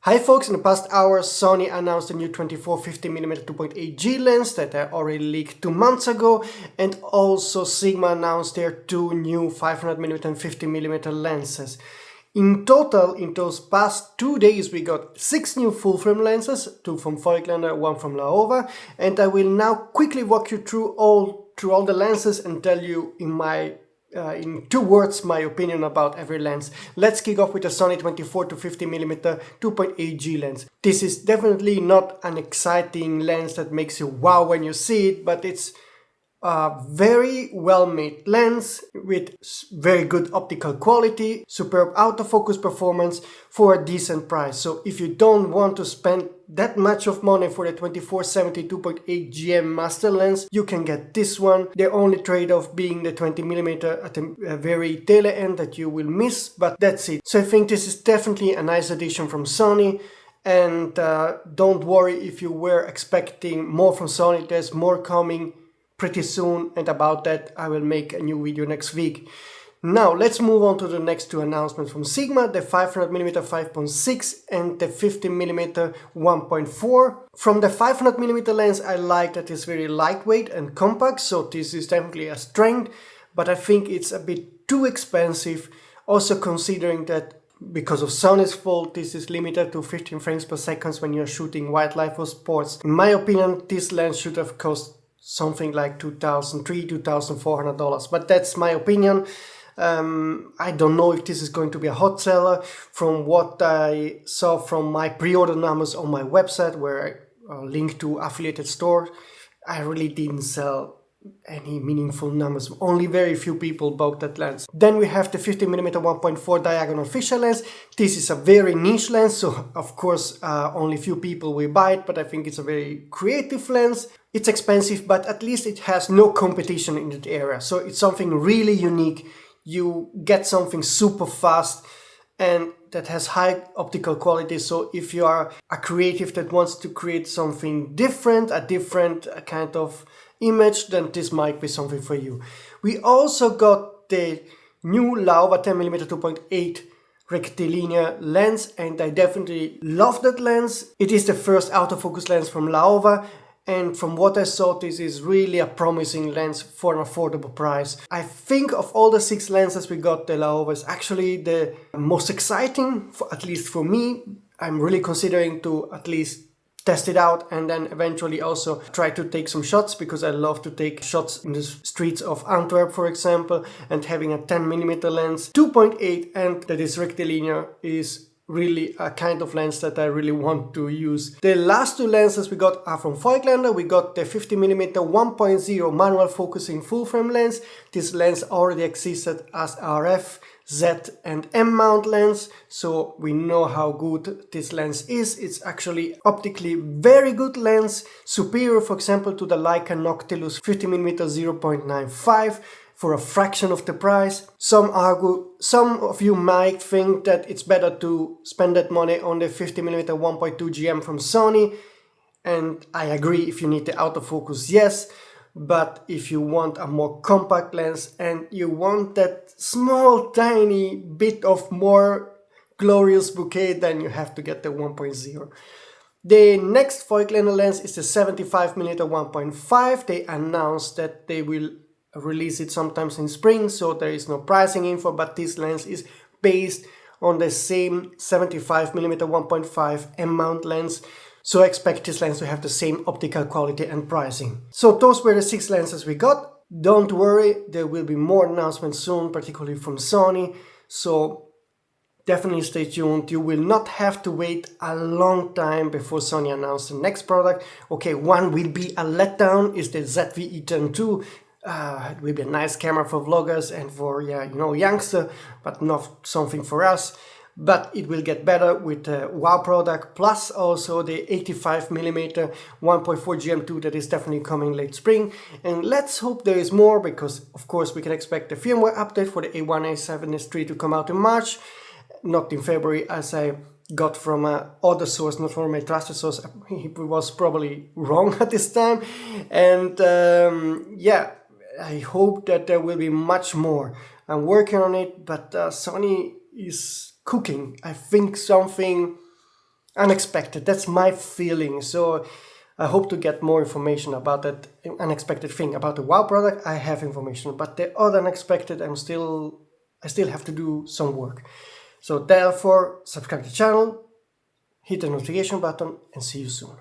Hi folks, in the past hour Sony announced a new 24-50mm 2.8G lens that I already leaked 2 months ago, and also Sigma announced their 2 new 500mm and 50mm lenses. In total, in those past 2 days we got 6 new full-frame lenses, 2 from Voigtlander, 1 from Laowa, and I will now quickly walk you through all the lenses and tell you in 2 words my opinion about every lens. Let's kick off with the Sony 24-50mm 2.8G lens. This is definitely not an exciting lens that makes you wow when you see it, but it's a very well made lens with very good optical quality, superb autofocus performance for a decent price. So if you don't want to spend that much of money for the 24-70 2.8 GM master lens, you can get this one. The only trade-off being the 20mm at the very tail end that you will miss, but that's it. So I think this is definitely a nice addition from Sony. And don't worry if you were expecting more from Sony, there's more coming pretty soon, and about that I will make a new video next week. Now let's move on to the next 2 announcements from Sigma, the 500mm 5.6 and the 50mm 1.4. From the 500mm lens, I like that it's very lightweight and compact, so this is definitely a strength, but I think it's a bit too expensive, also considering that because of Sony's fault, this is limited to 15 frames per second when you're shooting wildlife or sports. In my opinion, this lens should have cost something like $2,400, but that's my opinion. I don't know if this is going to be a hot seller. From what I saw from my pre-order numbers on my website, where I link to affiliated store, I really didn't sell any meaningful numbers. Only very few people bought that lens. Then we have the 50mm 1.4 diagonal fisheye lens. This is a very niche lens, so of course only few people will buy it, but I think it's a very creative lens. It's expensive, but at least it has no competition in that area, so it's something really unique. You get something super fast and that has high optical quality, so if you are a creative that wants to create something different, a different kind of image, then this might be something for you. We also got the new Laowa 10mm 2.8 rectilinear lens, and I definitely love that lens. It is the first autofocus lens from Laowa, and from what I saw, this is really a promising lens for an affordable price. I think of all the 6 lenses we got, the Laowa is actually the most exciting, at least for me. I'm really considering to at least test it out and then eventually also try to take some shots, because I love to take shots in the streets of Antwerp, for example, and having a 10mm lens 2.8 and that is rectilinear is really a kind of lens that I really want to use. The last 2 lenses we got are from Voigtlander. We got the 50mm 1.0 manual focusing full frame lens. This lens already existed as RF, Z and M mount lens, so we know how good this lens is. It's actually optically very good lens, superior for example to the Leica Noctilus 50mm 0.95 for a fraction of the price. Some of you might think that it's better to spend that money on the 50mm 1.2 GM from Sony, and I agree. If you need the autofocus, yes. But if you want a more compact lens and you want that small tiny bit of more glorious bouquet, then you have to get the 1.0. The next Voigtlander lens is the 75mm 1.5. They announced that they will release it sometimes in spring, so there is no pricing info, but this lens is based on the same 75mm 1.5 M mount lens. So I expect this lens to have the same optical quality and pricing. So those were the 6 lenses we got. Don't worry, there will be more announcements soon, particularly from Sony. So definitely stay tuned. You will not have to wait a long time before Sony announces the next product. Okay, one will be a letdown, is the ZV-E10 II. It will be a nice camera for vloggers and for, youngster, but not something for us. But it will get better with the WOW product, plus also the 85mm 1.4 GM2 that is definitely coming late spring. And let's hope there is more, because of course we can expect the firmware update for the A1, A7, S3 to come out in March, not in February, as I got from other source, not from my trusted source. He was probably wrong at this time. And yeah, I hope that there will be much more. I'm working on it, but Sony is cooking. I think something unexpected. That's my feeling. So I hope to get more information about that unexpected thing. About the WoW product, I have information, but the other unexpected, I still have to do some work. So therefore, subscribe to the channel, hit the notification button, and see you soon.